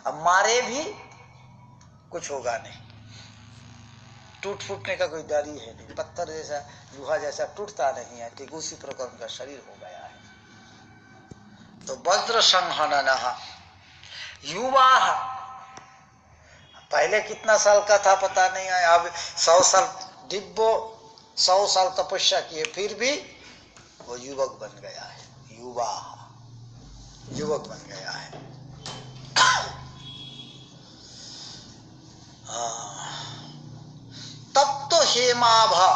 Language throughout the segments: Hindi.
अब मारे भी कुछ होगा नहीं, टूट फूटने का कोई डर ही है नहीं, पत्थर जैसा लोहा जैसा टूटता नहीं है, ठीक उसी प्रकार उनका शरीर हो गया है। तो वज्र संहननः युवा, पहले कितना साल का था पता नहीं है, अब 100 साल दिव्यो 100 साल तपस्या किए फिर भी वो युवक बन गया है, युवा युवक बन गया है। तब तो हेमाभा,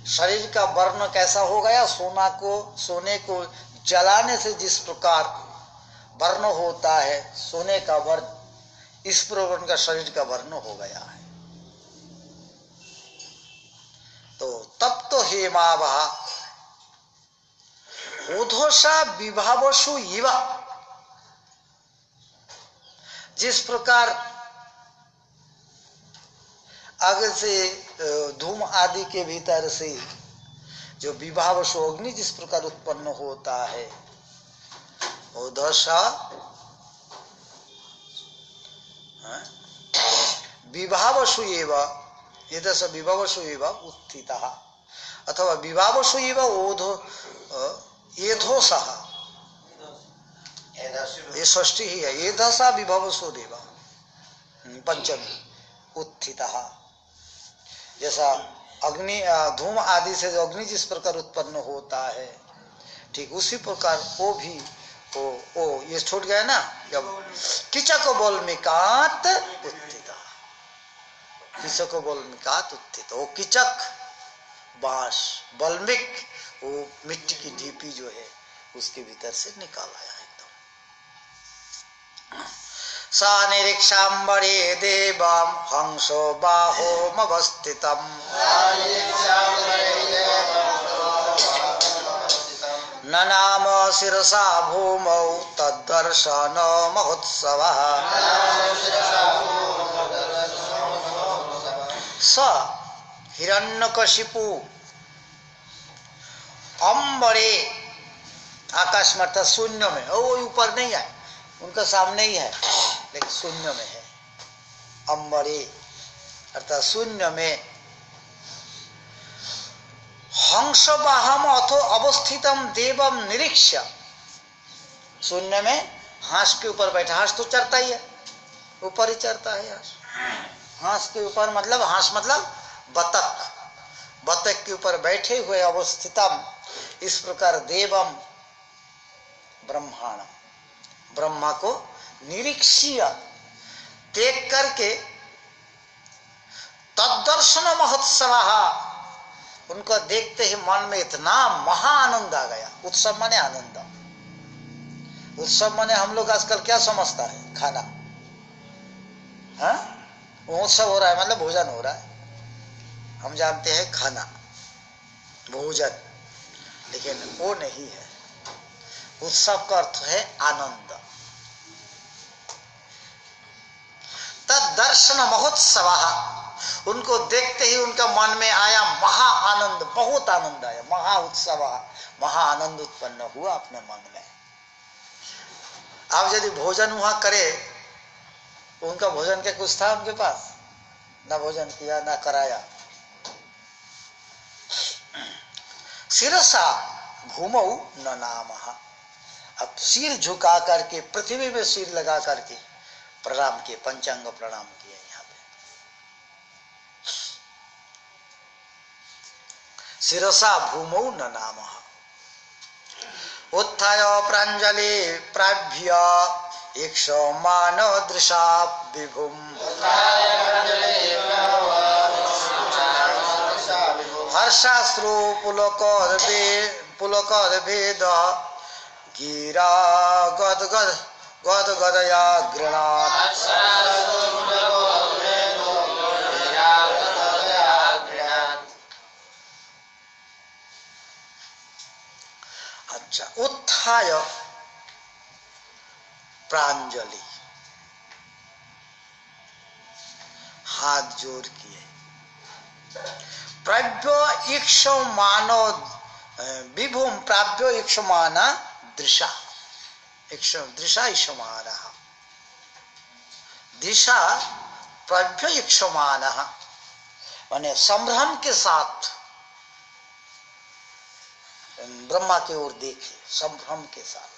शरीर का वर्ण कैसा हो गया, सोने को जलाने से जिस प्रकार वर्ण होता है, सोने का वर्ण, इस प्रकार उनका शरीर का वर्ण हो गया है। तो तब तो हेमाभा ओधोषा विभावसु इव, जिस प्रकार आगे से धूम आदि के भीतर से जो विभावसु अग्नि जिस प्रकार उत्पन्न होता है, ओधोषा विभावसु एव, एतस विभावसु एव उत्थितः, अथवा विभावसु एव ओधो एधोषः, ये षष्ठी ही है, एधसा विभावसु देव पंचमी उत्थितः। जैसा अग्नि धूम आदि से जो अग्नि जिस प्रकार उत्पन्न होता है, ठीक उसी प्रकार वो भी ओ ये छूट गया ना, जब किचक बोलमिकात उत्थित, किचक बोलमिकात उत्थित, वो किचक बांस बल्मिक वो मिट्टी की ढीपी जो है उसके भीतर से निकाल आया एकदम। सा निरीक्षांबरे देवम हंसो बाहोमवस्थितम, न नाम शिरसा भूमौ तद्दर्शन महोत्सवः। स हिरण्यकशिपु अंबरे, आकाश में अर्थात शून्य में, वो ऊपर नहीं है, उनका सामने ही है लेकिन शून्य में है। अंबरे अर्थात शून्य में, हंसवाहम अथो अवस्थितम देवम निरीक्ष्य, शून्य में हांस के ऊपर बैठा, हांस तो चढ़ता ही है, ऊपर ही चढ़ता है हांस, हांस के ऊपर मतलब हांस मतलब बतख, बतख के ऊपर बैठे हुए अवस्थितम, इस प्रकार देवम ब्रह्मांड, ब्रह्मा को निरीक्षीय देख करके, तद्दर्शन महोत्सव, उनको देखते ही मन में इतना महा आनंद आ गया। उत्सव माने आनंद, उत्सव माने हम लोग आजकल क्या समझता है, खाना, हाँ उत्सव हो रहा है मतलब भोजन हो रहा है, हम जानते हैं खाना भोजन, लेकिन वो नहीं है। उत्सव का अर्थ है आनंद। तद्दर्शन महोत्सव, उनको देखते ही उनका मन में आया महा आनंद, बहुत आनंद आया, महा उत्सव, महा आनंद उत्पन्न हुआ अपने मन में। आप यदि भोजन वहां करे, उनका भोजन के कुछ था उनके पास, ना भोजन किया ना कराया। शिरसा भूमौ न नामः, अब सिर झुका करके पृथ्वी में सिर लगा करके प्रणाम किए, पंचांग प्रणाम किए यहाँ पे। शिरसा भूमौ न नामः, उत्थाय प्रांजलि प्राभ्य ईक्षमान दृशा विभुम, हर्षाश्रु पुलकोद्भेद गिरा गदगदया गृणात्। अच्छा, उत्थाय प्रांजलि, हाथ जोड़ किए, प्राभ्यो ईक्षमानो विभुम, प्राभ्यो ईक्षमाना दृशा, दृशा ईक्षमाना, दिशा प्रभ्यक्षमान, माने संभ्रम के साथ ब्रह्मा की ओर देखे, संभ्रम के साथ,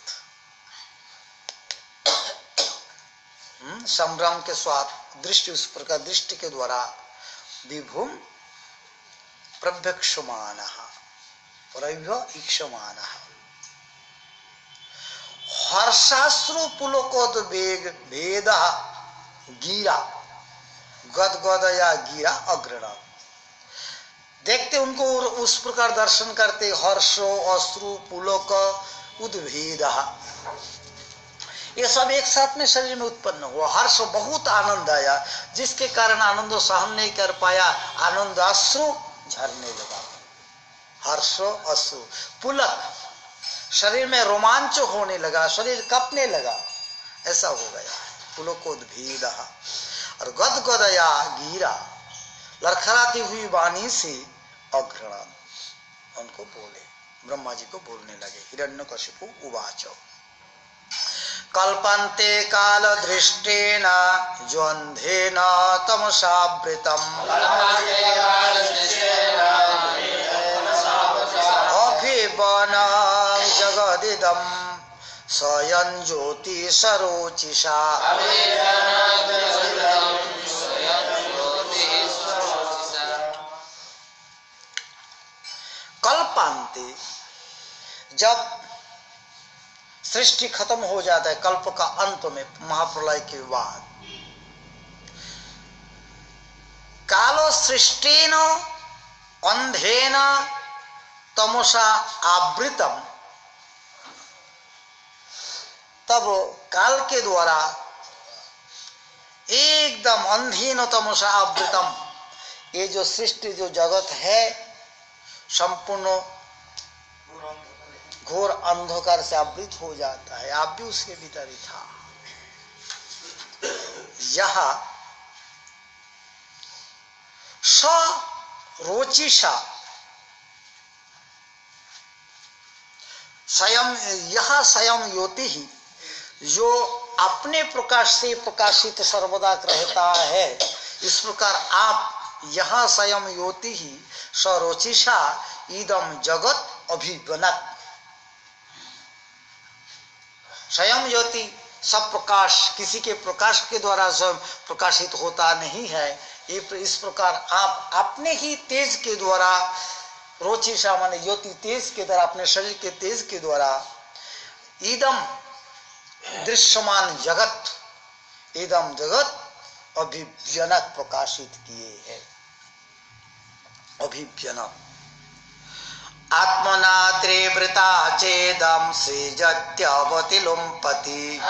संभ्रम के साथ दृष्टि, उस प्रकार दृष्टि के द्वारा विभुम प्रभ्यक्षमान, प्रभ्यक्षमान, हर्षाश्रु पुलकोद्वेग भेद गिरा, गदगद या गिरा अग्रणा। देखते उनको उस प्रकार दर्शन करते, हर्षो अश्रु पुलक उद्भेद, ये सब एक साथ में शरीर में उत्पन्न हुआ। हर्ष, बहुत आनंद आया, जिसके कारण आनंद सहन नहीं कर पाया, आनंद अश्रु झरने लगा। हर्ष अश्रु पुलक, शरीर में रोमांच होने लगा, शरीर कपने लगा, ऐसा हो गया। पुलकोद्भेद और गदगदया गिरा, लड़खड़ाती हुई वाणी से अग्रणा, उनको बोले, ब्रह्मा जी को बोलने लगे। हिरण्यकशिपु उवाच कल्पन्ते काल दृष्टेन ज्वन्धेन तमसावृतम् अभिवनं जगदिदं स्वयं ज्योति सरोचिषा। कल्पांते, जब सृष्टि खत्म हो जाता है, कल्प का अंत में, महाप्रलय के बाद, कालो सृष्टिन अंधेन तमसा आवृतम, तब काल के द्वारा एकदम अंधेन तमसा आवृतम, ये जो सृष्टि, जो जगत है, संपूर्ण घोर अंधकार से आवृत हो जाता है। आप भी उसके भीतर ही था। यह सरोचिषा, स्वयं, यह स्वयं ज्योति ही, जो अपने प्रकाश से प्रकाशित सर्वदा रहता है, इस प्रकार आप यह स्वयं ज्योति ही सरोचिषा इदम जगत अभिवनत। स्वयं ज्योति सब प्रकाश, किसी के प्रकाश के द्वारा स्वयं प्रकाशित होता नहीं है। इस प्रकार आप अपने ही तेज के द्वारा, रोचिषा माने ज्योति, तेज के द्वारा, अपने शरीर के तेज के द्वारा, इदम दृश्यमान जगत, इदम जगत अभिव्यनक, प्रकाशित किए हैं। अभिव्यनक आत्मना त्रिवृता चेदम सृजत्यवति लुम्पति,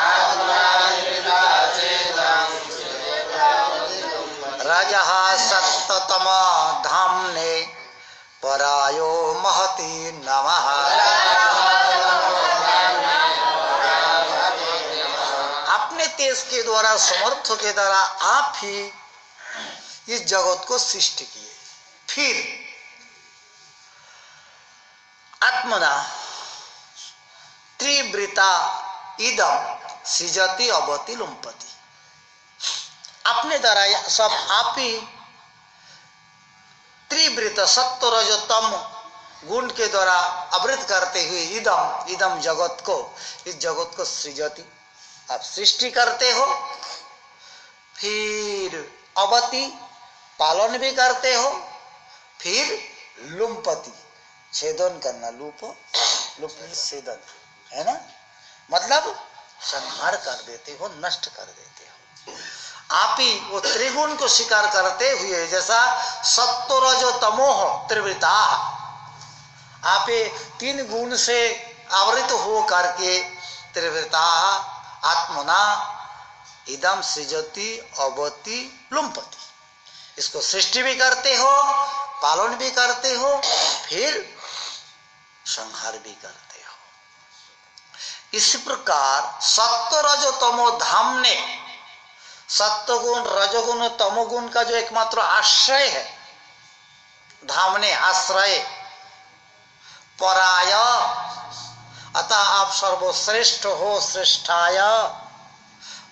रजः सत्ततम धाम्ने परायो महति नमः। अपने तेज के द्वारा, समर्थ के द्वारा आप ही इस जगत को सृष्टि किए। फिर आत्मना त्रिवृता इदम सृजति अवति लुम्पति, अपने द्वारा सब आप ही त्रिवृत, सत्व रज तम गुण के द्वारा आवृत करते हुए, इदम, इदम जगत को, इस जगत को सृजति, आप सृष्टि करते हो। फिर अवति, पालन भी करते हो। फिर लुम्पति, छेदन करना, लूप, लूप छेदन है ना, मतलब संहार कर देते हो, नष्ट कर देते हो। आप ही वो त्रिगुण को स्वीकार करते हुए, जैसा सत्व रज तमोह त्रिवृता, आप तीन गुण से आवृत हो करके, त्रिवृता आत्मना इदम सृजति अवति लुम्पति, इसको सृष्टि भी करते हो, पालन भी करते हो, फिर संहार भी करते हो। इस प्रकार सत्व रज तमो धाम ने, सत्वगुण, रजोगुण, तमोगुण का जो एकमात्र आश्रय है, धाम ने आश्रय, पराय, अतः आप सर्वश्रेष्ठ हो, श्रेष्ठाय,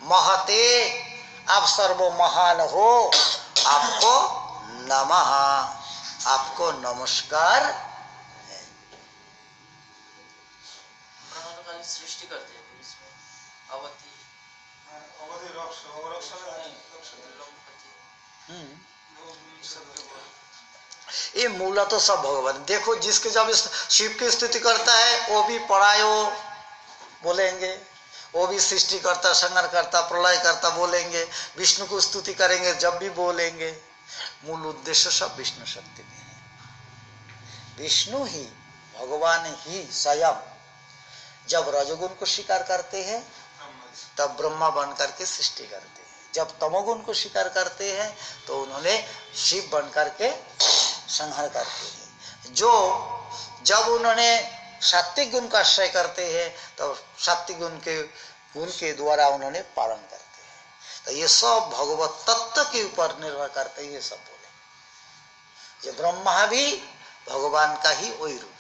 महते, आप सर्व महान हो, आपको नमः, आपको नमस्कार है। सृष्टि करते हैं इसमें अवधि ये मूला तो सब भगवान। देखो जिसके जब शिव की स्तुति करता है वो भी परायो बोलेंगे, वो भी सृष्टि करता, संहार करता, प्रलय करता बोलेंगे, विष्णु को स्तुति करेंगे जब भी बोलेंगे। मूल उद्देश्य सब विष्णु शक्ति में है। विष्णु ही, भगवान ही स्वयं जब रजोगुण को स्वीकार करते हैं तब ब्रह्मा बन करके सृष्टि करते हैं, जब तमोगुण को स्वीकार करते हैं तो उन्होंने शिव बन करके संहार करते हैं। जो जब उन्होंने सात्विक गुण का आश्रय करते हैं तो सात्विक गुण के द्वारा उन्होंने पालन करते हैं। तो ये सब भगवत तत्व के ऊपर निर्भर करते हैं। ये सब बोले ये ब्रह्मा भी भगवान का ही वही रूप है।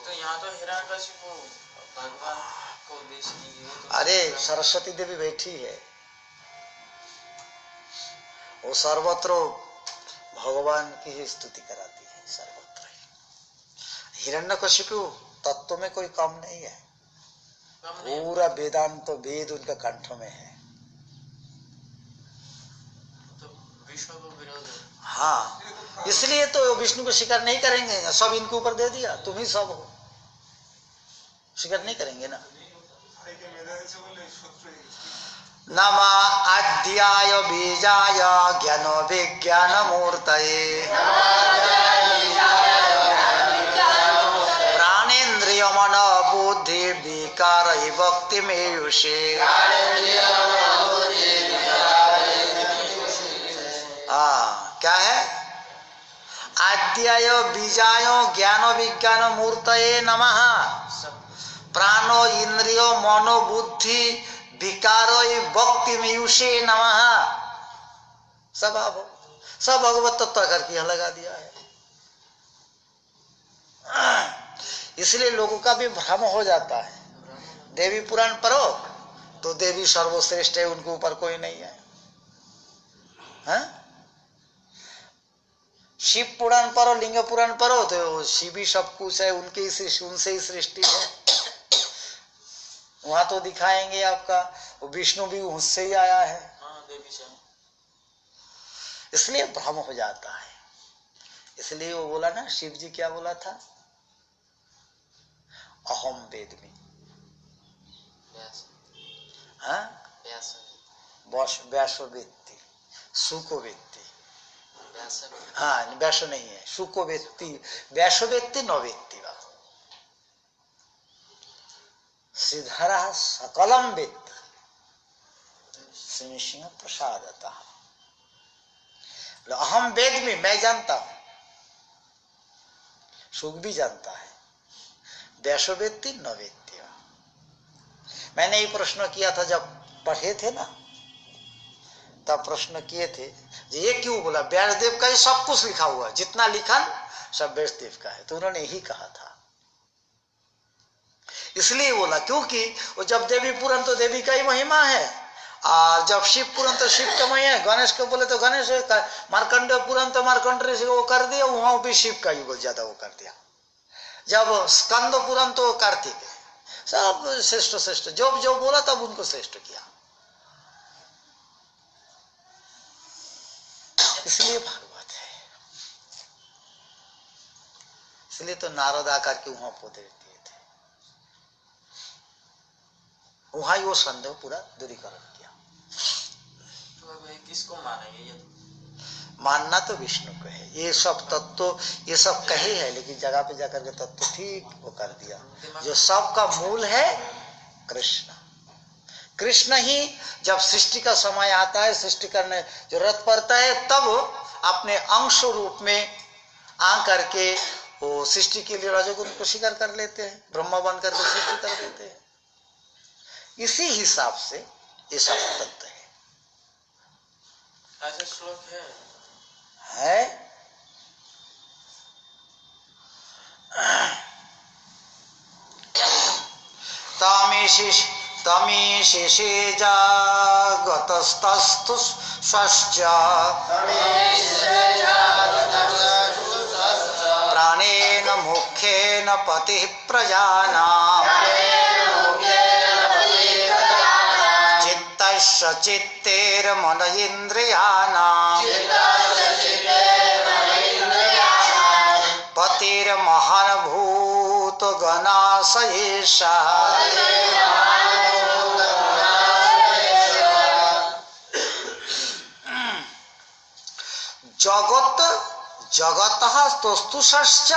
तो यहाँ तो हिरण्यकशिपु भगवान को उद्देश्य की तो अरे सरस्वती देवी बैठी है, वो सर्वत्र भगवान की ही स्तुति कराती है, सर्वत्र। हिरण्यकशिपु तत्व में कोई कम नहीं है, पूरा वेदांत तो वेद उनका कंठ में है। तो विष्णु को विरोध है। हाँ, इसलिए तो विष्णु को स्वीकार नहीं करेंगे, सब इनके ऊपर दे दिया, तुम ही सब हो, स्वीकार नहीं करेंगे ना। नम आद्याय बीजाय ज्ञान विज्ञान मूर्तये प्राणेन्द्रिय मन बुद्धि विकार भक्ति मेयुषे। क्या है? आद्याय बीजाय ज्ञान विज्ञान मूर्तये नमः प्राणो इंद्रियो मनो बुद्धि विकारो भक्ति मेयुषे नमः। सब आप सब भगवत तत्व करके यहाँ लगा दिया है। इसलिए लोगों का भी भ्रम हो जाता है। देवी पुराण पढ़ो तो देवी सर्वश्रेष्ठ है, उनके ऊपर कोई नहीं है। हाँ? शिव पुराण पढ़ो, लिंग पुराण पढ़ो तो शिव ही सब कुछ है, उनसे ही सृष्टि है। वहां तो दिखाएंगे आपका विष्णु भी उससे ही आया है। इसलिए भ्रम हो जाता है। इसलिए वो बोला ना, शिव जी क्या बोला था? अहम वेदमी। व्यास वेत्ति सुको वेत्ति। हाँ, व्यास नहीं है, सुको वेत्ति, व्यास वेत्ति न वेत्ति। सिद्धरा सकलम वेत्ति सिंह प्रसादतः। अहम वेद में मैं जानता हूं, सुख भी जानता है, व्यास वेत्ति न वेत्ति। मैंने ये प्रश्न किया था जब पढ़े थे ना, तब प्रश्न किए थे ये क्यों बोला? व्यासदेव का ही सब कुछ लिखा हुआ, जितना लिखन सब व्यासदेव का है। तो उन्होंने यही कहा था, इसलिए बोला क्योंकि वो जब देवी पुराण तो देवी का ही महिमा है, और जब शिव पुराण तो शिव का महिमा है। गणेश को बोले तो गणेश, मार्कंडेय पुराण तो मार्कंडेय से वो कर दिया, वहां भी शिव का ही ज्यादा वो कर दिया। जब स्कंद पुराण तो कार्तिक है, सब श्रेष्ठ श्रेष्ठ जो जो बोला तब उनको श्रेष्ठ किया। इसलिए भागवत है, इसलिए तो नारद आकर के वहां पौधे दिए थे, वहां वो संदेह पूरा दूरीकरण किया। तो किसको मानेंगे? ये मानना तो विष्णु को है। ये सब तत्व ये सब कहे है, लेकिन जगह पे जाकर के तत्व ठीक वो कर दिया। जो सबका मूल है कृष्ण। कृष्ण ही जब सृष्टि का समय आता है, सृष्टि करने जरूरत पड़ता है, तब अपने अंश रूप में आ करके वो सृष्टि के लिए रजोगुण को स्वीकार कर लेते हैं, ब्रह्मा बन करके सृष्टि कर देते हैं। इसी हिसाब से ये सब तत्व है। ऐसा श्लोक है तमीशिषे जागतस्तस्तु स्वश्च प्राणेन मुख्येन पतिः प्रजानां चित्तस्य चित्तेर्मन इन्द्रियाणां पतिर्महानुभूतगणास एषा जगत जगतः तस्तुषश्च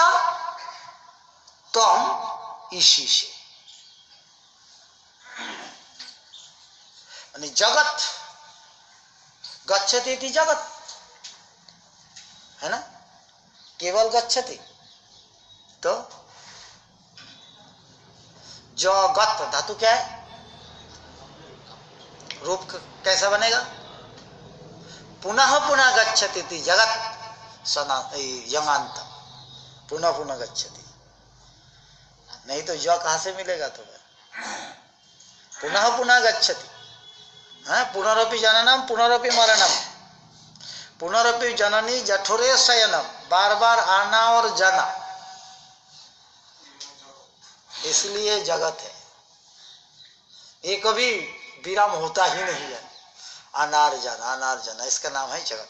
तम ईशिषे। जगत गच्छति इति जगत है ना, केवल गच्छति। तो जगत धातु क्या है, रूप कैसा बनेगा, पुनः पुनः गच्छति इति जगत सना यंगांत, पुनः पुनः गच्छति। नहीं तो ज कहां से मिलेगा, तो पुनः पुनः गच्छति। हाँ, पुनरपि जननम पुनरपि मरणम, पुनरपि जननी जठोरे शयनम, बार बार आना और जाना, इसलिए जगत है। ये कभी विराम होता ही नहीं है, अनार जाना, इसका नाम है जगत।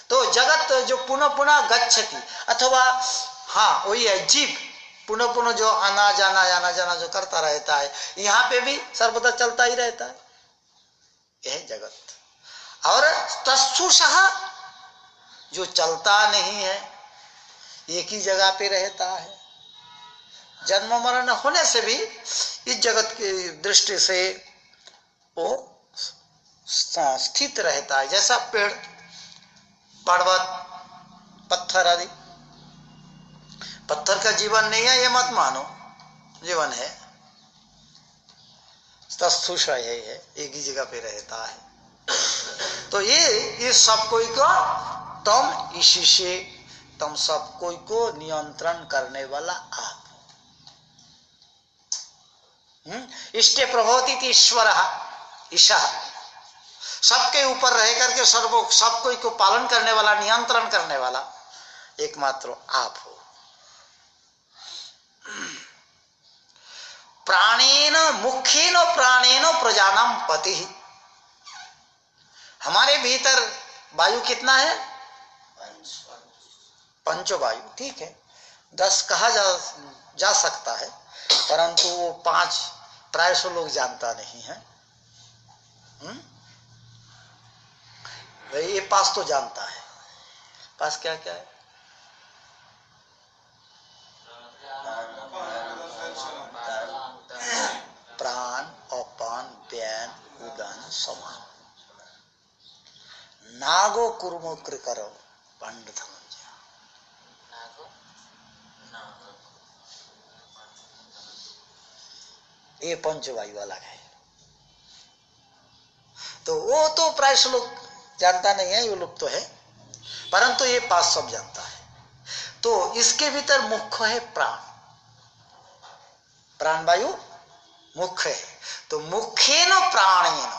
तो जगत जो पुनः पुनः गच्छति, अथवा हाँ वही है जीव, पुनः पुनः जो आना जाना जो करता रहता है, यहाँ पे भी सर्वदा चलता ही रहता है, यह जगत। और तत्सुषः जो चलता नहीं है, एक ही जगह पे रहता है, जन्म मरण होने से भी इस जगत की दृष्टि से वो स्थित रहता है। जैसा पेड़, पर्वत, पत्थर आदि, पत्थर का जीवन नहीं है ये मत मानो, जीवन है, तत्सुष है, एक ही जगह पे रहता है। तो ये सब कोई को तम ईशिषे, तुम सब कोई को नियंत्रण करने वाला आप। इष्टे प्रभवति ईश्वर ईशा, सबके ऊपर रह करके सब कोई को पालन करने वाला, नियंत्रण करने वाला एकमात्र आप हो। प्राणेन मुख्येन प्राणेन प्रजानां पति, हमारे भीतर वायु कितना है, पंचवायु, ठीक है, 10 कहा जा सकता है, परंतु वो 5 प्रायः लोग जानता नहीं है। भाई ये पास तो जानता है, पास क्या क्या है, प्राण, अपान, व्यान, उदान, समान। नागो कुर्मो कृकरो पंड धनंजय, ये पंचवायु अलग है। तो वो तो प्रायः लोग जानता नहीं है, ये लोग तो है, परंतु ये पास सब जानता है। तो इसके भीतर मुख्य है प्राण, प्राणवायु मुख्य है। तो मुख्येन प्राणेन,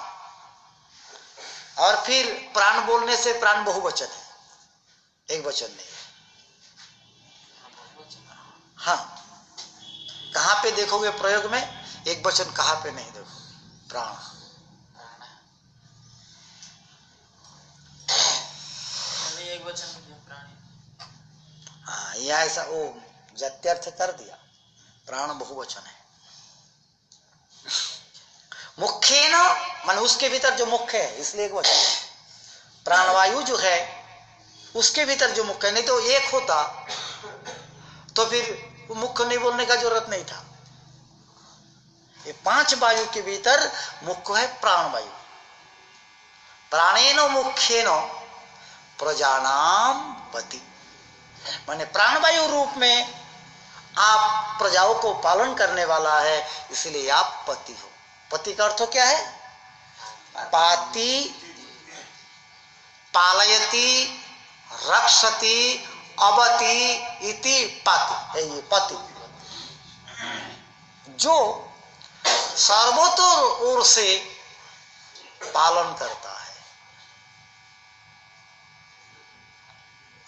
और फिर प्राण बोलने से प्राण बहुवचन है, एक वचन नहीं है। हाँ, कहां पे देखोगे प्रयोग में एक वचन, कहां पे नहीं देखो, प्राण। एक वचन प्राणी, हाँ, यह ऐसा वो जत्यर्थ कर दिया, प्राण बहुवचन है। मुख्य न मन, उसके भीतर जो मुख्य है, इसलिए एक वचन है। प्राणवायु जो है उसके भीतर जो मुख्य है, नहीं तो एक होता तो फिर मुख्य नहीं बोलने का जरूरत नहीं था। ये 5 वायु के भीतर मुख्य है प्राणवायु। प्राणेनो मुख्येन प्रजानाम पति, माने प्राणवायु रूप में आप प्रजाओं को पालन करने वाला है, इसलिए आप पति हो। पति का अर्थ क्या है, पाति, पालयति, रक्षति, अवति इति पाति है, ये पति। जो सर्वोत्तर ओर से पालन करता है।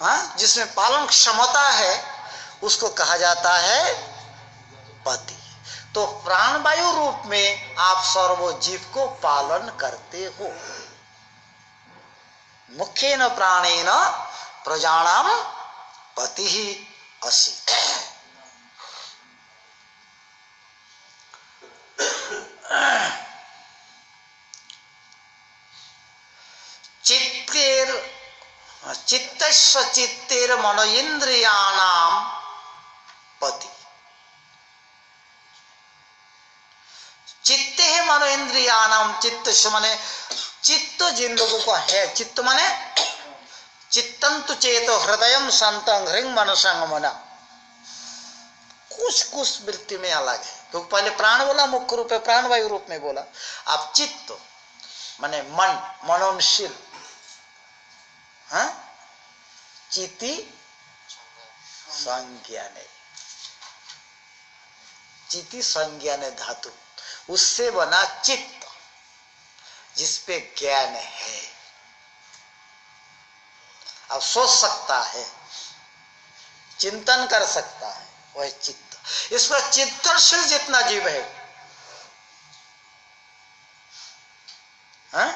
हाँ, जिसमें पालन क्षमता है उसको कहा जाता है पति। तो प्राणवायु रूप में आप सर्व जीव को पालन करते हो। मुख्येन प्राणेन प्रजानां पति ही असि। चित्तस्य चित्तेर मनो इंद्रियाणां पति। चित्ते है मनो इंद्रियाणां, चित्त माने चित्त जिन लोगों का है, चित्त माने चित्तंतु चेतो हृदयम संतं ह्रीं मनसंग मना। कुछ वृत्ति में अलग है, क्योंकि पहले प्राण बोला, मुख्य रूप है प्राणवायु रूप में बोला। आप चित्त माने मन, मनोनशील, हाँ, चिति संज्ञाने, चिति संज्ञाने धातु, उससे बना चित्त जिसपे ज्ञान है, अब सोच सकता है, चिंतन कर सकता है, वह चित्त। इस पर चिंतनशील जितना जीव है, हाँ?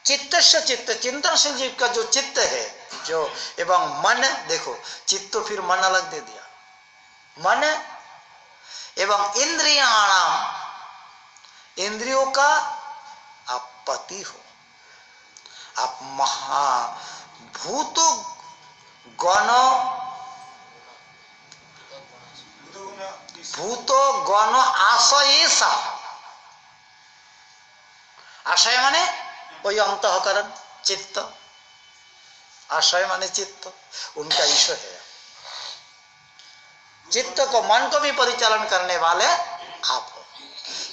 चित्त से चित्त, चिंतनशील जीव का जो चित्त है, जो एवं मन, देखो चित्त तो फिर मन अलग दे दिया, मन एवं इंद्रियाणाम, इंद्रियों का आप पति हो। आप महाभूत गण, भूतो गण आशयेषा, आशय माने वही अंतःकरण चित्त, आशय माने चित्त, उनका ईश्वर है। चित्त को, मन को भी परिचालन करने वाले आप हो।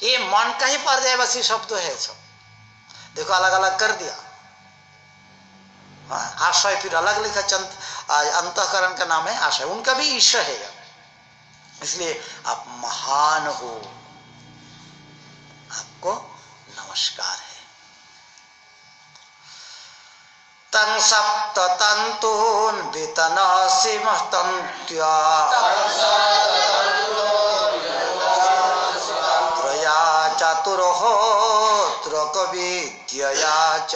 ये मन का ही पर्यायवाची शब्द है सब, देखो अलग अलग कर दिया। आशय फिर अलग लिखा, अंतःकरण का नाम है आशय, उनका भी ईश्वर है। इसलिए आप महान हो, आपको नमस्कार है। तं सप्त तंतून् वितनसि महतन्त्या, त्रया चतुर्होत्र कविद्यया च,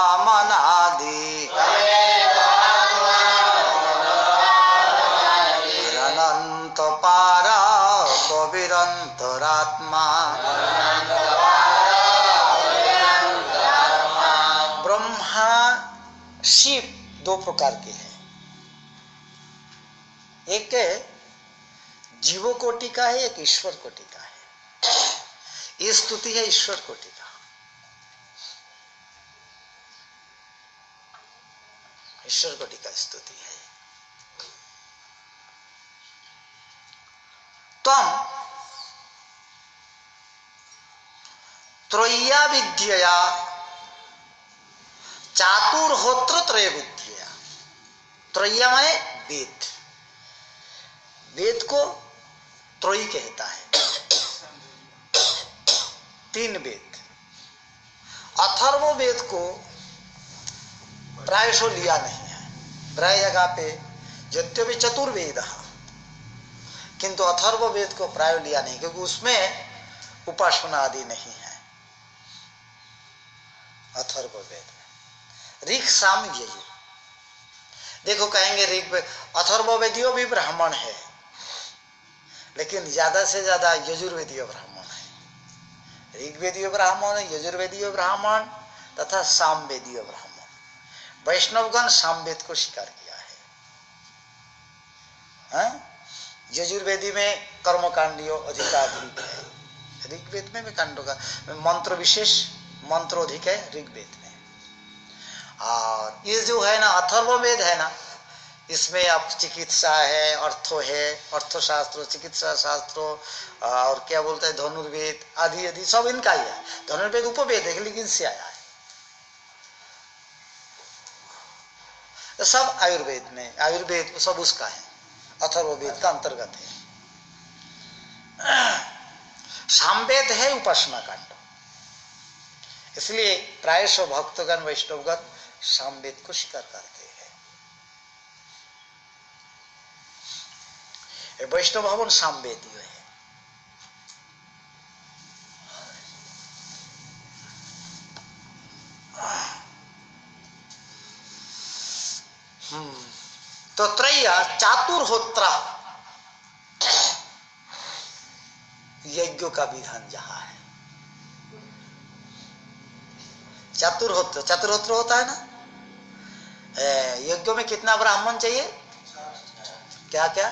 तमेकयात्मात्मवतामनादि, अनंत पारा कविरंतरात्मा। ब्रह्मा शिव दो प्रकार के हैं, एक जीवो कोटि का है, एक ईश्वर कोटि का है। ये स्तुति है ईश्वर कोटि का, ईश्वर कोटि का स्तुति है। तम त्रय्या विद्यया चातुर्होत्र त्रय विद्या। त्रय्या माने वेद, वेद को त्रयी कहता है, तीन वेद। अथर्व वेद को प्रायशो लिया नहीं है, प्राय जगह पे यद्यपि चतुर्वेद, किंतु अथर्व वेद को प्राय लिया नहीं, क्योंकि उसमें उपासना आदि नहीं है। अथर्व वेद में ऋग साम यजु, देखो कहेंगे ऋग, अथर्व वेदियों भी ब्राह्मण है, लेकिन ज्यादा से ज्यादा यजुर्वेदीय ब्राह्मण है। ऋग्वेदीय ब्राह्मण, यजुर्वेदीय ब्राह्मण तथा सामवेदीय ब्राह्मण। वैष्णवगण सामवेद को स्वीकार किया है, हाँ? यजुर्वेदी में कर्मकांडियो अधिकाधिक है, ऋग्वेद में भी कांडों का मंत्र विशेष मंत्रोधिक है ऋग्वेद में। और ये जो है ना अथर्ववेद है ना, इसमें अब चिकित्सा है, अर्थो है, अर्थशास्त्र, चिकित्सा शास्त्र, और क्या बोलते हैं धनुर्वेद आदि आदि सब इनका ही है। धनुर्वेद उपवेद है, लेकिन से आया है। तो सब आयुर्वेद में, आयुर्वेद सब उसका है, अथर्ववेद का अंतर्गत है। सामवेद है उपासना कांड, इसलिए प्रायश भक्तगण वैष्णवगण सामवेद को स्वीकार करते हैं। वैष्णव भवन सामवेदीय है। तो त्रय चातुर्होत्र यज्ञों का विधान जहां है। चतुर्होत्र, चतुर्होत्र होता है ना, यज्ञों में कितना ब्राह्मण चाहिए? क्या क्या?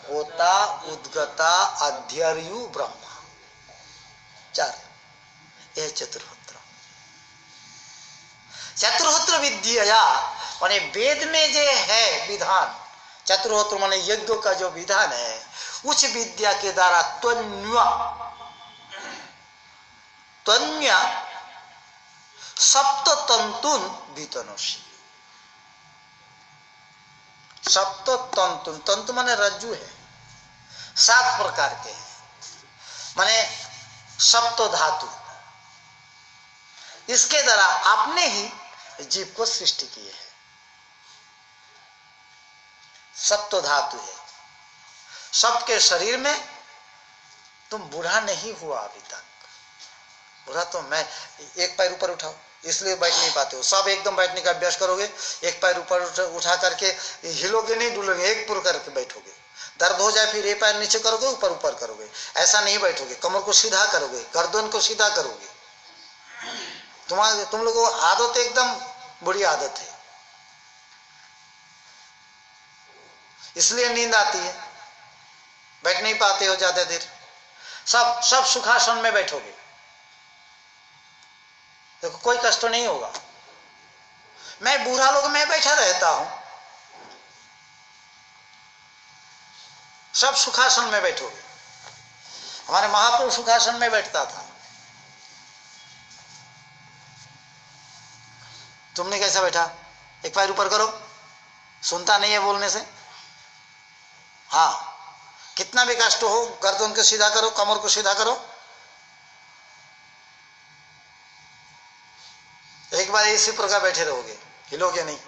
होता, उद्गता, अध्यर्यु, ब्रह्मा, 4, यह चतुर्होत्र। चतुर्होत्र विद्या माने वेद में जो है विधान, चतुर्होत्र माने यज्ञों का जो विधान है, उच्च विद्या के द्वारा त्वन्य सप्त तंतुन वितनोषि। सप्त तंतुन, तंतु माने रज्जु है, 7 प्रकार के हैं, माने सप्त धातु। इसके द्वारा आपने ही जीव को सृष्टि की है। सप्त धातु है। सबके शरीर में तुम बूढ़ा नहीं हुआ अभी तक। बूढ़ा तो मैं, एक पैर ऊपर उठाओ, इसलिए बैठ नहीं पाते हो। सब एकदम बैठने का अभ्यास करोगे, एक पैर ऊपर उठा करके हिलोगे नहीं, डुलोगे, एक पुर करके बैठोगे। दर्द हो जाए फिर एक पैर नीचे करोगे, ऊपर ऊपर करोगे, ऐसा नहीं बैठोगे। कमर को सीधा करोगे, गर्दन को सीधा करोगे। तुम लोगों को आदत एकदम बुरी आदत है, इसलिए नींद आती है, बैठ नहीं पाते हो ज्यादा देर। सब सुखासन में बैठोगे, देखो कोई कष्ट नहीं होगा। मैं बूढ़ा लोग में बैठा रहता हूं, सब सुखासन में बैठोगे। हमारे महापुरुष सुखासन में बैठता था, तुमने कैसा बैठा? एक पैर ऊपर करो, सुनता नहीं है बोलने से। हाँ, कितना भी कष्ट हो, गर्दन को सीधा करो, कमर को सीधा करो। एक बार इसी प्रकार बैठे रहोगे, हिलोगे नहीं।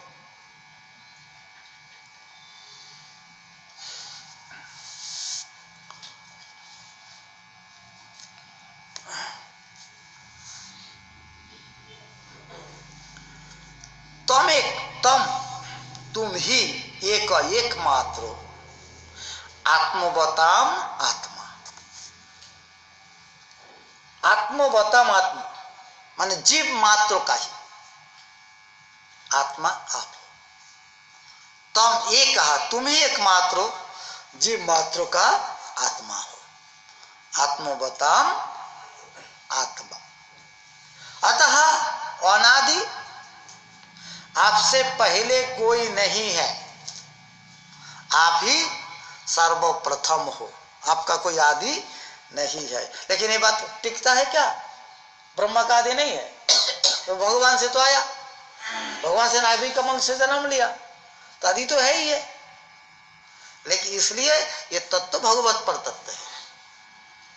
तुम ही एकमात्र आत्मवताम आत्मा। आत्मवताम आत्मा माने जीव मात्र का ही आत्मा आप हो। तम एक कहा, तुम ही एकमात्र जीव मात्र का आत्मा हो। आत्मवताम आत्मा। अतः अनादि, आपसे पहले कोई नहीं है, आप ही सर्वप्रथम हो, आपका कोई आदि नहीं है। लेकिन ये बात टिकता है क्या? ब्रह्मा का आदि नहीं है तो भगवान से तो आया, भगवान से नाभि कमल से जन्म लिया, तो आदि तो है ही है। लेकिन इसलिए ये तत्व भगवत पर तत्व है,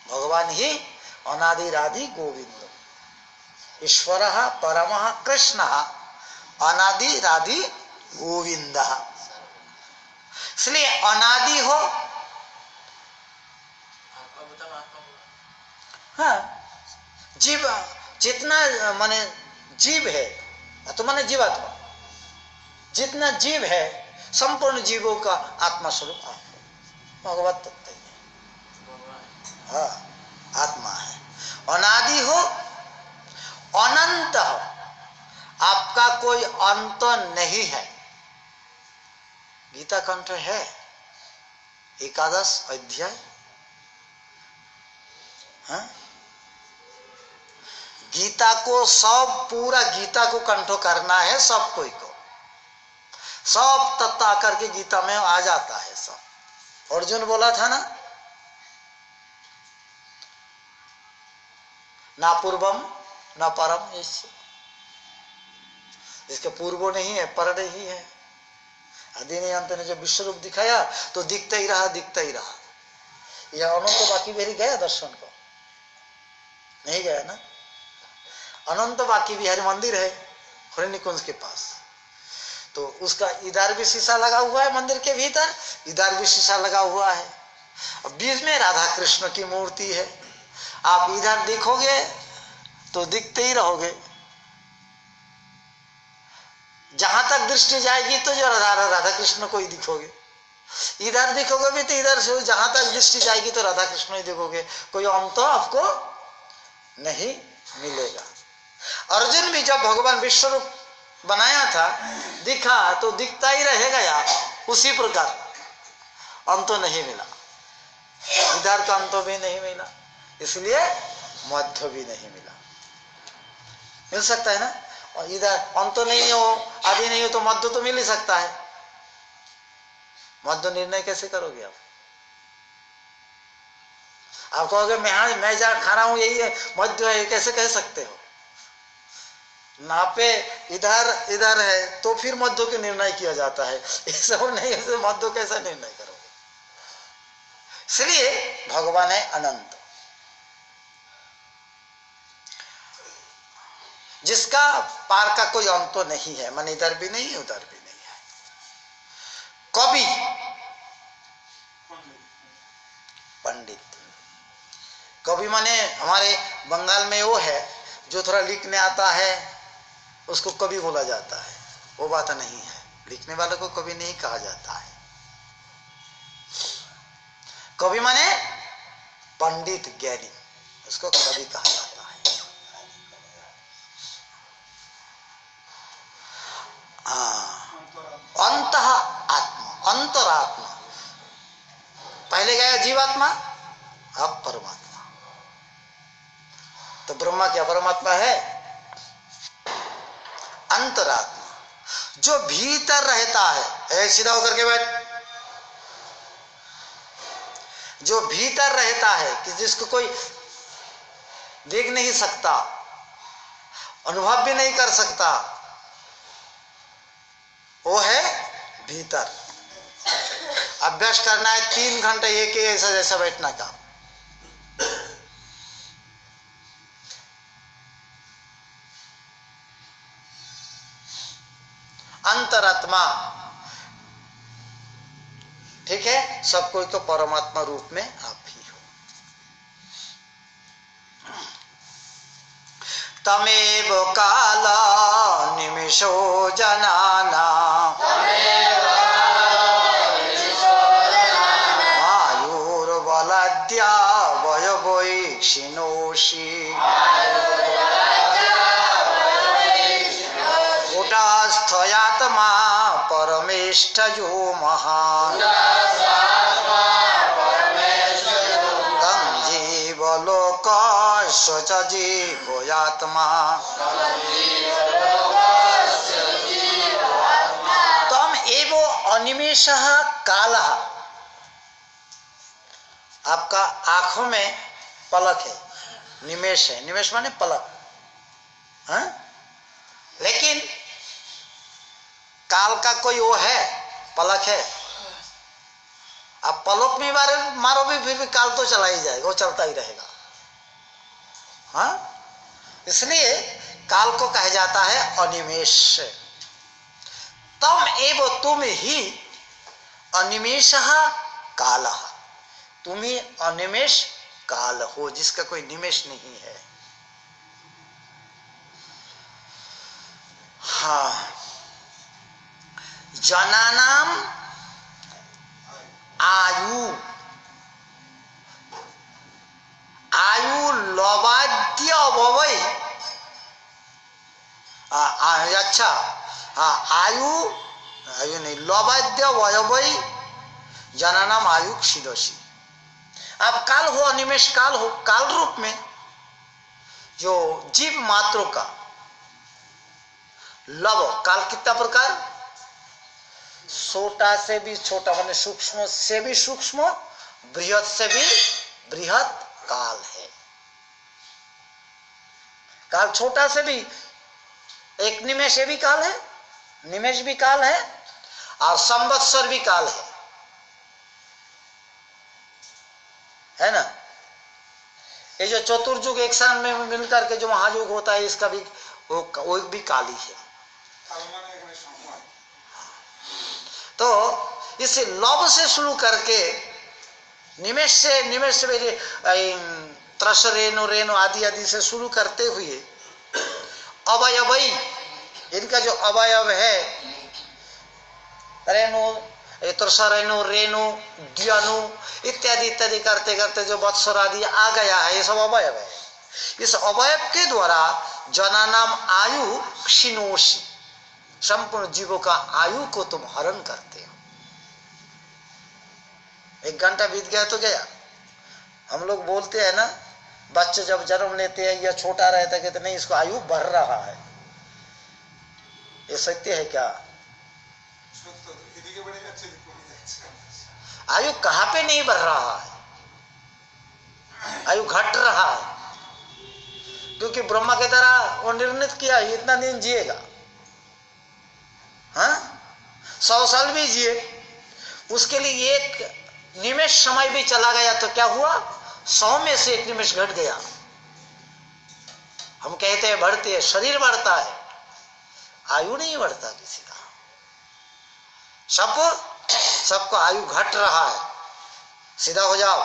भगवान ही अनादिरादि गोविंद, ईश्वर परमः कृष्ण अनादिरादि गोविंद। इसलिए अनादि हो, हाँ, जीव जितना माने जीव है तो माने जीवात्मा, जितना जीव है संपूर्ण जीवों का आत्मा स्वरूप आप भगवत तत्व है। हाँ, आत्मा है, अनादि हो, अनंत हो, आपका कोई अंत नहीं है। गीता कंठ है 11 अध्याय, हाँ? गीता को सब पूरा गीता को कंठो करना है, सब कोई को, सब तत्व आकर के गीता में आ जाता है सब। अर्जुन बोला था ना पूर्वम न परम इससे, जिसके पूर्व नहीं है, पर नहीं है, आदि नहीं अंत ने जो विश्व रूप दिखाया तो दिखता ही रहा, दिखता ही रहा। यह अनंत बाकी बिहारी गया दर्शन को? नहीं गया ना। अनंत बाकी बिहारी मंदिर है हरिनिकुंज के पास, तो उसका इधर भी शीशा लगा हुआ है मंदिर के भीतर, इधर भी शीशा लगा हुआ है। अब बीच में राधा कृष्ण की मूर्ति है। आप इधर देखोगे तो दिखते ही रहोगे, जहां तक दृष्टि जाएगी तो जो राधा कृष्ण को ही दिखोगे। इधर देखोगे भी तो इधर से जहां तक दृष्टि जाएगी तो राधा कृष्ण ही देखोगे, कोई अंत तो आपको नहीं मिलेगा। अर्जुन भी जब भगवान विश्व रूप बनाया था, दिखा तो दिखता ही रहेगा यार, उसी प्रकार अंत नहीं मिला, इधर का अंत भी नहीं मिला, इसलिए मध्य भी नहीं मिला। मिल सकता है ना, और इधर अंत नहीं हो, आदि नहीं हो तो मध्य तो मिल ही सकता है। मध्य निर्णय कैसे करोगे आप? आप कहोगे मैं जहां खा रहा हूं यही है मध्य है, कैसे कह सकते हो? नापे इधर इधर है तो फिर मध्य के निर्णय किया जाता है, ऐसा नहीं है मध्य कैसा निर्णय करोगे? इसलिए भगवान है अनंत, जिसका पार का कोई अंत तो नहीं है, मन इधर भी नहीं है उधर भी नहीं है। कवि पंडित, कवि माने हमारे बंगाल में वो है जो थोड़ा लिखने आता है उसको कवि बोला जाता है, वो बात नहीं है। लिखने वाले को कवि नहीं कहा जाता है। कवि माने पंडित ज्ञानी, उसको कवि कहा जाता है। अंतः आत्मा, अंतरात्मा, पहले गया जीवात्मा, अब परमात्मा। तो ब्रह्मा क्या परमात्मा है? अंतरात्मा जो भीतर रहता है, सीधा होकर के बैठ, जो भीतर रहता है कि जिसको कोई देख नहीं सकता, अनुभव भी नहीं कर सकता, वो है भीतर। अभ्यास करना है 3 घंटे एक ही ऐसा जैसा बैठना का। अंतरात्मा, ठीक है, सब कोई तो परमात्मा रूप में आप ही हो। तमेव काल निमिषो जनाना मायुर्बलाद्या वयवैक्षिणोषि स्थयात्मा परमेष्ठयो महान् तं जीवलोकस्य च जीवयात्मा तम एव अनिमेषः कालः। आपका आंखों में पलक है, निमेष है, निमेष माने पलक, हाँ? लेकिन काल का कोई वो है, पलक है। आप पलक में मारो भी फिर भी काल तो चला ही जाएगा, वो चलता ही रहेगा, हाँ? इसलिए काल को कहा जाता है अनिमेष। तम एव तुम ही अनिमेषः कालः, तुम ही अनिमेष काल हो, जिसका कोई निमेष नहीं है। हाँ, जनानाम आयु, आयु लवाद्य ववै, अच्छा हाँ, आयु आयु नहीं, लवाद्य वयवै जनानाम आयु क्षीदसी। आप काल हो, अनिमेष काल हो, काल रूप में जो जीव मात्रों का लव, काल कितना प्रकार, छोटा से भी छोटा माने सूक्ष्म से भी सूक्ष्म, बृहद से भी बृहद काल है। काल छोटा से भी एक निमेष भी काल है, निमेष भी काल है और संवत्सर भी काल है ना। ये जो चतुर्युग एक साथ में मिलकर के जो महायुग होता है, इसका भी वो भी काली है। तो इस लव से शुरू करके निमेष से त्रस रेणु रेणु आदि आदि से शुरू करते हुए अवयवई, इनका जो अवयव है रेणु त्रस रेणु रेणु द्यनु इत्यादि इत्यादि करते करते जो वत्सर आदि आ गया है, ये सब अवयव है। इस अवयव के द्वारा जनानाम आयु क्षीणोषि, संपूर्ण जीवों का आयु को तुम हरण करते हो। 1 घंटा बीत गया तो गया। हम लोग बोलते हैं ना, बच्चे जब जन्म लेते हैं या छोटा रहता है, कहते नहीं इसको आयु बढ़ रहा है। ये सत्य है क्या? आयु कहाँ पे नहीं बढ़ रहा है, आयु घट रहा है, क्योंकि ब्रह्मा के द्वारा वो निर्णित किया है इतना दिन जिएगा। हाँ, 100 साल भी जिए, उसके लिए एक निमेष समय भी चला गया तो क्या हुआ, 100 में से 1 निमेष घट गया। हम कहते हैं बढ़ते हैं, शरीर बढ़ता है, आयु नहीं बढ़ता किसी का। सबको आयु घट रहा है। सीधा हो जाओ,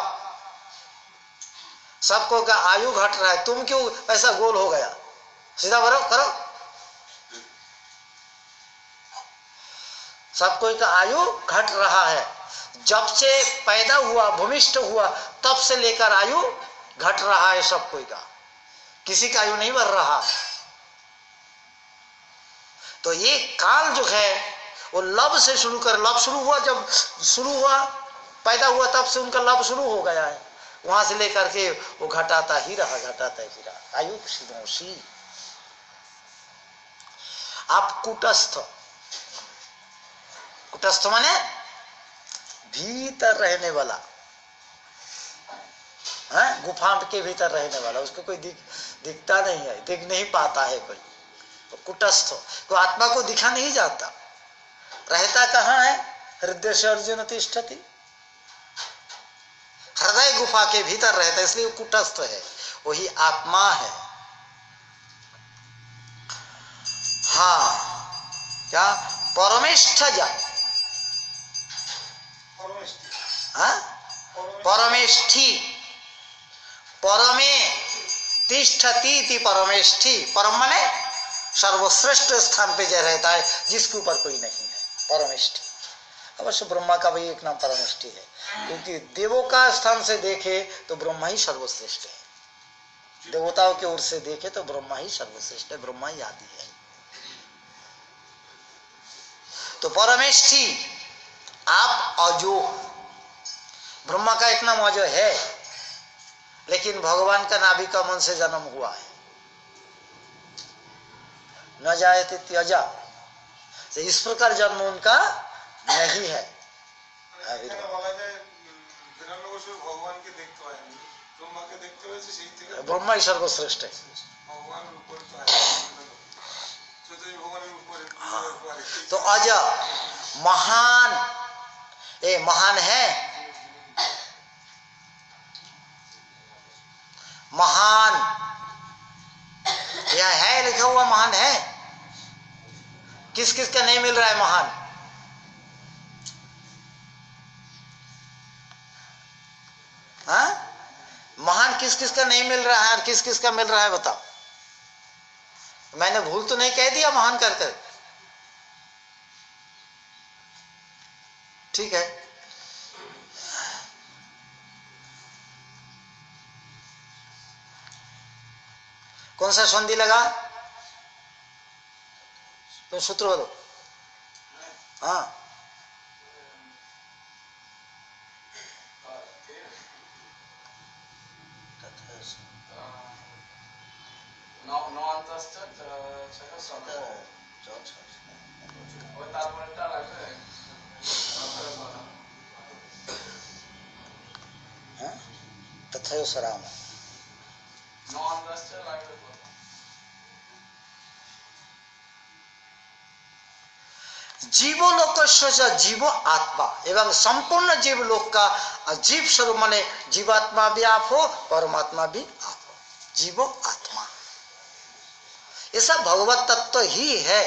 सबको का आयु घट रहा है, तुम क्यों ऐसा गोल हो गया? सीधा करो। सबको का आयु घट रहा है। जब से पैदा हुआ, भूमिष्ठ हुआ, तब से लेकर आयु घट रहा है सबको का, किसी का आयु नहीं बढ़ रहा। तो ये काल जो है वो लब से शुरू कर, लब शुरू हुआ, जब शुरू हुआ पैदा हुआ तब से उनका लब शुरू हो गया है, वहां से लेकर के वो घटाता ही रहा। आयु क्षीणोषि। आप कुटस्थ माने भीतर रहने वाला, है गुफा के भीतर रहने वाला, उसको कोई दिखता नहीं है, दिख नहीं पाता है कोई। तो कुटस्थ को आत्मा को दिखा नहीं जाता, रहता कहाँ है? हृदय से अर्जुन तिष्ठति, हृदय गुफा के भीतर रहता है, इसलिए कुटस्थ है, वही आत्मा है। हाँ, क्या परमेष्ठ जा, परमेष्ठी, परमे तिष्ठती परमेष्ठी। परम माने सर्वश्रेष्ठ स्थान पे जो रहता है, जिसके ऊपर कोई नहीं है, परमेष्ठी। अवश्य ब्रह्मा का भी एक नाम परमेष्ठी है, क्योंकि देवों का स्थान से देखे तो ब्रह्मा ही सर्वश्रेष्ठ है, देवताओं की ओर से देखे तो ब्रह्मा ही सर्वश्रेष्ठ है, ब्रह्मा ही आदि है। तो परमेष्ठी आप अजो, ब्रह्मा का एक नाम अजो है, लेकिन भगवान का नाभि कमल से जन्म हुआ है, न जायते त्यजा, तो इस प्रकार जन्म उनका नहीं है। ब्रह्मा ही सर्वश्रेष्ठ है। तो अज महान, ये महान है, महान यह है लिखा हुआ, महान है। किस किस का नहीं मिल रहा है महान? हाँ, महान किस किस का नहीं मिल रहा है और किस किस का मिल रहा है बताओ? मैंने भूल तो नहीं कह दिया महान कर कर? ठीक है, कौन सा संधि लगा? तुम सूत्र बोलो। हाँ, तथैव सराम। जीवलोकस्य च जीव आत्मा, एवं संपूर्ण जीवलोक का जीव स्वरूप माने जीवात्मा भी आप हो, परमात्मा भी आप हो, जीव आत्मा, ये सब भगवत तत्व ही है।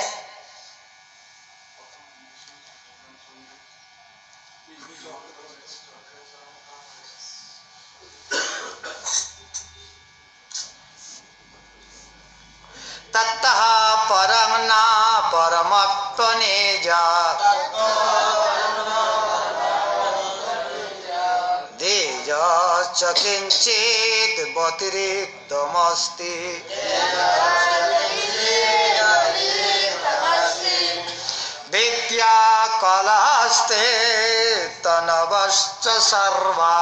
तत्तः परं न परमत्वनेज देयश्च किञ्चित् व्यतिरिक्तमस्ति। विद्या कलास्ते तनवश्च सर्वा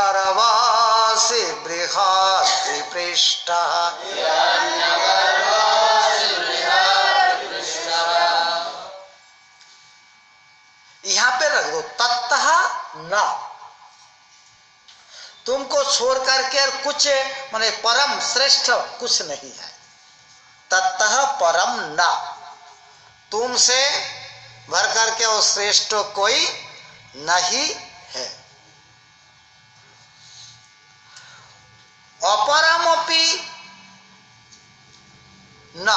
हिरण्यगर्भासि बृहत् पृष्ठः। यहाँ पे रख दो तत्तः न, तुमको छोड़ करके कुछ माने परम श्रेष्ठ कुछ नहीं है। तत्तः परम न, तुमसे भर करके वो श्रेष्ठ कोई नहीं है। अपरमपि न,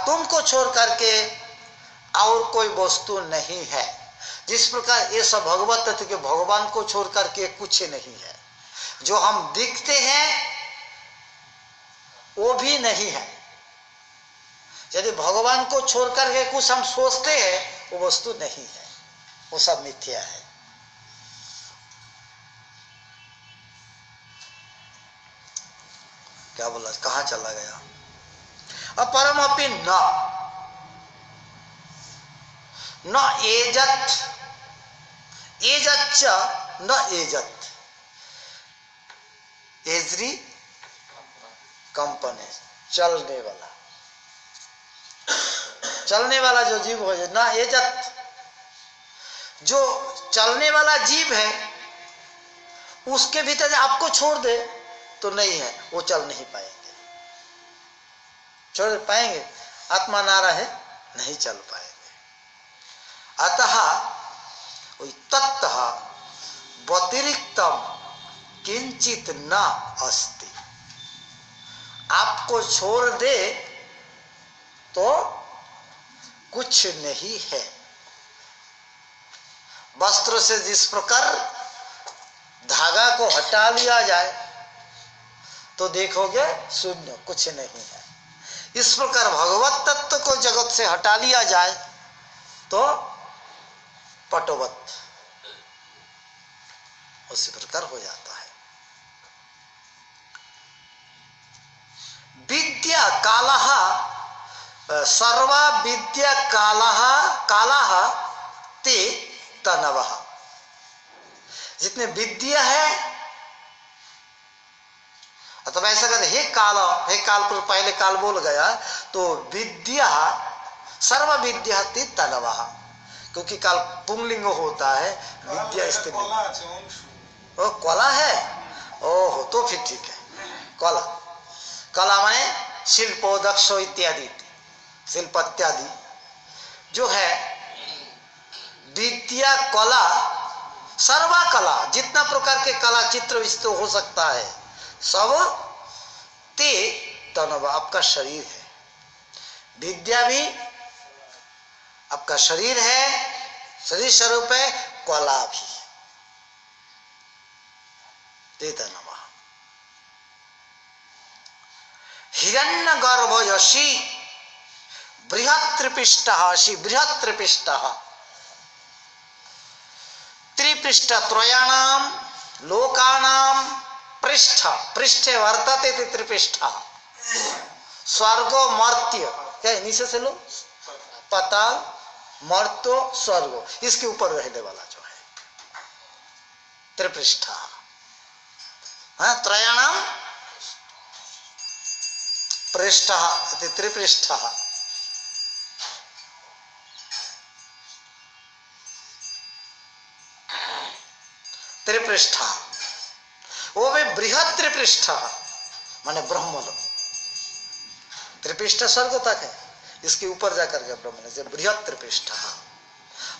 तुमको छोड़ करके और कोई वस्तु नहीं है। जिस प्रकार ये सब भगवत तत्व के भगवान को छोड़ करके कुछ नहीं है। जो हम दिखते हैं वो भी नहीं है। यदि भगवान को छोड़ करके कुछ हम सोचते हैं वो वस्तु नहीं है, वो सब मिथ्या है। क्या बोला, कहाँ चला गया? अपरमपि न एजत, एजच्च न एजत, एजरी कंपनी, चलने वाला, चलने वाला जो जीव हो, ना एजत, जो चलने वाला जीव है उसके भीतर आपको छोड़ दे तो नहीं है, वो चल नहीं पाएंगे। छोड़ पाएंगे? आत्मा ना रहे नहीं चल पाएंगे। अतः तत्तः व्यतिरिक्तम किंचित न अस्ति, आपको छोड़ दे तो कुछ नहीं है। वस्त्र से जिस प्रकार धागा को हटा लिया जाए तो देखोगे शून्य, कुछ नहीं है। इस प्रकार भगवत तत्व को जगत से हटा लिया जाए तो पटवत उसी प्रकार हो जाता है। विद्या कालः सर्वा विद्या कालः कालः ते तनवः, जितने विद्या है अथवा ऐसा कहते हे काल पर पहले काल बोल गया तो विद्या सर्व विद्या ते तनवः, क्योंकि काल पुंगलिंग होता है, विद्या स्त्री ओ कला है, ओहो तो फिर ठीक है। कला, कला माने शिल्पो दक्षो इत्यादि, शिल्प इत्यादि जो है विद्या कला, सर्वा कला, जितना प्रकार के कला चित्र विचित्र हो सकता है सब ते तनव, आपका शरीर है। विद्या भी आपका शरीर है, शरीर स्वरूप है, कला भी ते तनव। हिरण्य गर्भ यशी बृहत् त्रिपिष्टः, शी बृहत् त्रिपिष्टः, त्रिपृष्ठ त्रयाणाम लोकानाम पृष्ठ, पृष्ठे वर्तते त्रिपृष्ठः, स्वर्गो मर्त्य, क्या नीचे से लो, पाताल मर्त्यो स्वर्गो, इसके ऊपर रहने वाला जो है त्रिपृष्ठ, त्रयाणाम पृष्ठः त्रिपृष्ठः। त्रिपृष्ठा, वो भी बृहद त्रिपृष्ठ माने ब्रह्मलोक। त्रिपृष्ठ स्वर्ग तक है, इसके ऊपर जाकर के ब्रह्म से बृहद त्रिपृष्ठ।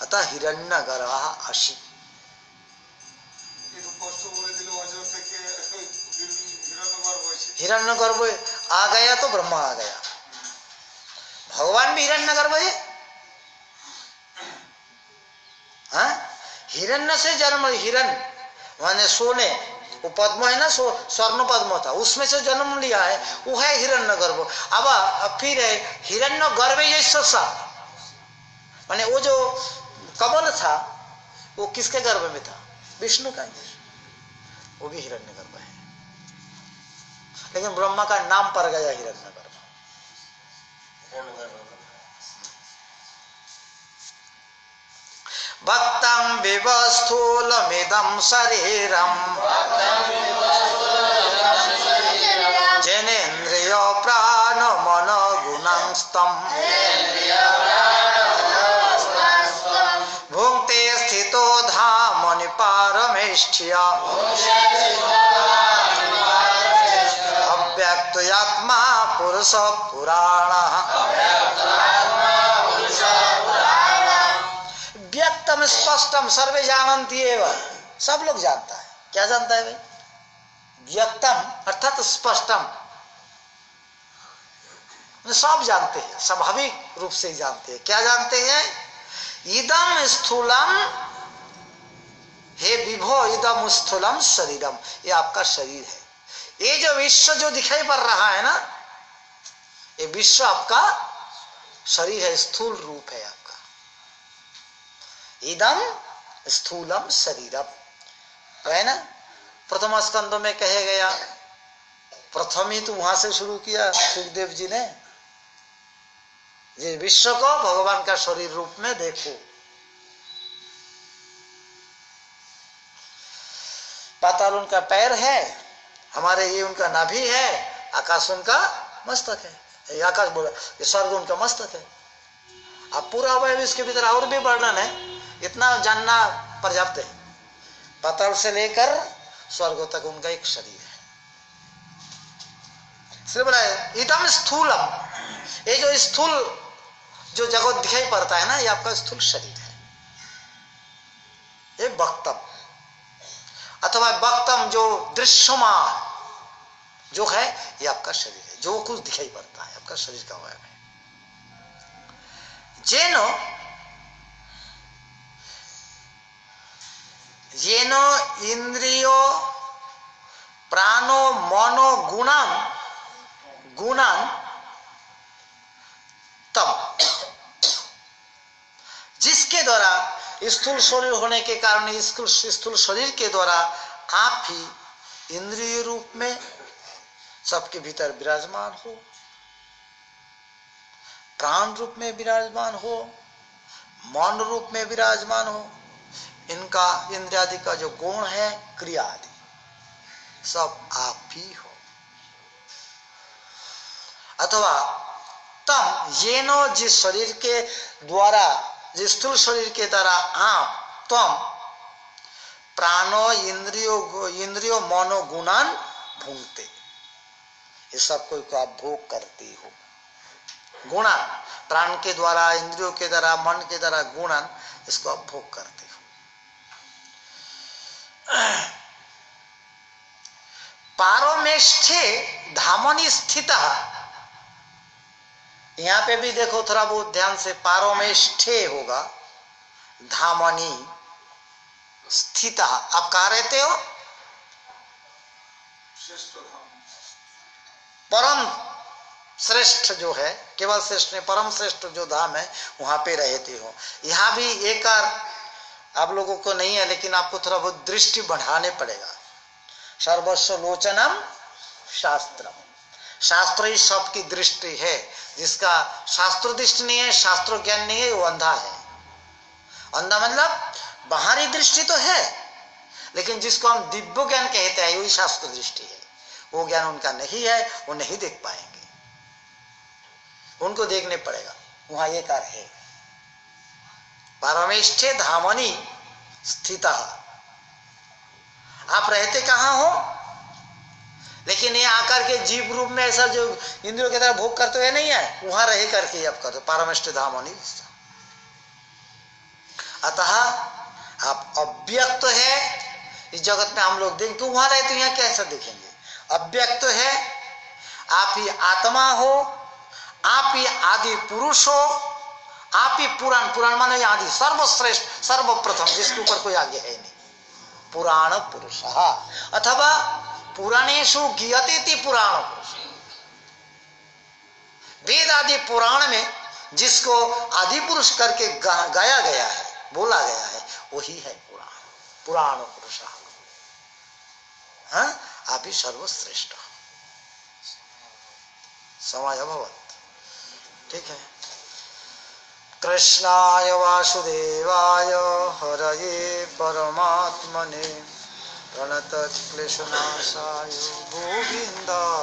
अतः हिरण्यगर्भ अशी। हिरण्यगर्भ आ गया तो ब्रह्मा आ गया। भगवान भी हिरण्यगर्भ है। हाँ, हिरण्य से जन्म, हिरण माने सोने, वो पद्म है ना, स्वर्ण पद्म था, उसमें से जन्म लिया है, वो है हिरण्यगर्भ। अब फिर है हिरण्यगर्भ यशसा, माने वो जो कमल था वो किसके गर्भ में था? विष्णु का, वो भी हिरण्यगर्भ है। लेकिन ब्रह्मा का नाम पड़ गया हिरण्यगर्भ। भक्तं विवस्थूलमिदं शरीरं जनेन्द्रिय प्राण मन गुणंस्तं भुंक्ते स्थितो धामनि पारमेष्ठ्या अव्यक्तयात्मा पुरुष पुराणः। व्यक्तम स्पष्टम सर्वे जानन्ति एव, सब लोग जानता है। क्या जानता है भाई? व्यक्तम अर्थात स्पष्टम, सब जानते हैं, स्वाभाविक रूप से जानते हैं। क्या जानते हैं? इदम स्थूलम, हे विभो इदम स्थूलम शरीरम, ये आपका शरीर है। ये जो विश्व जो दिखाई पड़ रहा है ना, ये विश्व आपका शरीर है, स्थूल रूप है आपका। इदम स्थूलम शरीरम, तो है ना, प्रथम स्कंद में कहे गया। प्रथम ही तो वहां से शुरू किया सुखदेव जी ने, ये विश्व को भगवान का शरीर रूप में देखो। पाताल उनका पैर है, हमारे ये उनका नाभि है, आकाश उनका मस्तक है। ये आकाश बोला, ये स्वर्ग उनका मस्तक है। अब पूरा अवयव इसके भीतर और भी वर्णन है, इतना जानना पर्याप्त है। पाताल से लेकर स्वर्ग तक उनका एक शरीर है। इसलिए बोला इदम स्थूलम, ये जो स्थूल जो जगत दिखाई पड़ता है ना, ये आपका स्थूल शरीर है। ये वक्तम अथवा वक्तम जो दृश्यमान जो है, ये आपका शरीर है। जो कुछ दिखाई पड़ता है आपका शरीर का अवयव है। जेनो येनो इंद्रियो प्राणो मनो गुणन तब, जिसके द्वारा स्थूल शरीर होने के कारण स्थूल शरीर के द्वारा आप ही इंद्रिय रूप में सबके भीतर विराजमान हो, प्राण रूप में विराजमान हो, मन रूप में विराजमान हो। इनका इंद्रियादि का जो गुण है, क्रिया आदि सब आप ही हो। अथवा तम येनो, जिस शरीर के द्वारा, जिस स्थूल शरीर के द्वारा आप तम प्राणो इंद्रियो मनो गुणान भूंगते, ये सब कोई को आप भोग करते हो। गुणा प्राण के द्वारा, इंद्रियों के द्वारा, मन के द्वारा गुणन, इसको आप भोग करते हो। पारमेष्ठे धामनि स्थित, यहां पे भी देखो थोड़ा बहुत ध्यान से, पारमेष्ठे होगा, धामनि स्थित। आप कहाँ रहते हो? परम श्रेष्ठ जो है, केवल श्रेष्ठ नहीं, परम श्रेष्ठ जो धाम है, वहां पे रहते हो। यहाँ भी एक आप लोगों को नहीं है, लेकिन आपको थोड़ा बहुत दृष्टि बढ़ाने पड़ेगा। सर्वस्व लोचनम शास्त्रम, शास्त्र ही सबकी दृष्टि है। जिसका शास्त्र दृष्टि नहीं है, शास्त्र ज्ञान नहीं है, वो अंधा है। अंधा मतलब बाहरी दृष्टि तो है, लेकिन जिसको हम दिव्य ज्ञान कहते हैं, वही शास्त्र दृष्टि है। वो ज्ञान उनका नहीं है, वो नहीं देख पाएंगे, उनको देखने पड़ेगा। वहां ये कार्य है। परमेष्ठे धामनि स्थितः, आप रहते कहाँ हो, लेकिन ये आकर के जीव रूप में ऐसा जो इंद्रियों की तरह भोग करते हुए नहीं है, वहां रह करके अब करते पारमेष्ट धाम होनी। अतः आप अव्यक्त है इस जगत में, हम लोग देखें कि वहां रहे तो यहाँ कैसा देखेंगे, अव्यक्त है, आप ही आत्मा हो, आप ही आदि पुरुष हो, आप ही पुराण, पुराण माने आदि सर्वश्रेष्ठ सर्वप्रथम जिसके ऊपर कोई आगे है नहीं, पुराण पुरुष अथवा पुराणेषु गीयते पुराण पुरुष, वेद आदि पुराण में जिसको आदि पुरुष करके गाया गया है, बोला गया है, वही है पुराण, पुराण पुरुष। हाँ, आप ही सर्वश्रेष्ठ समय भवत। ठीक है। कृष्णाय वासुदेवाय हरये परमात्मने प्रणतक्लेशनाशाय गोविंदाय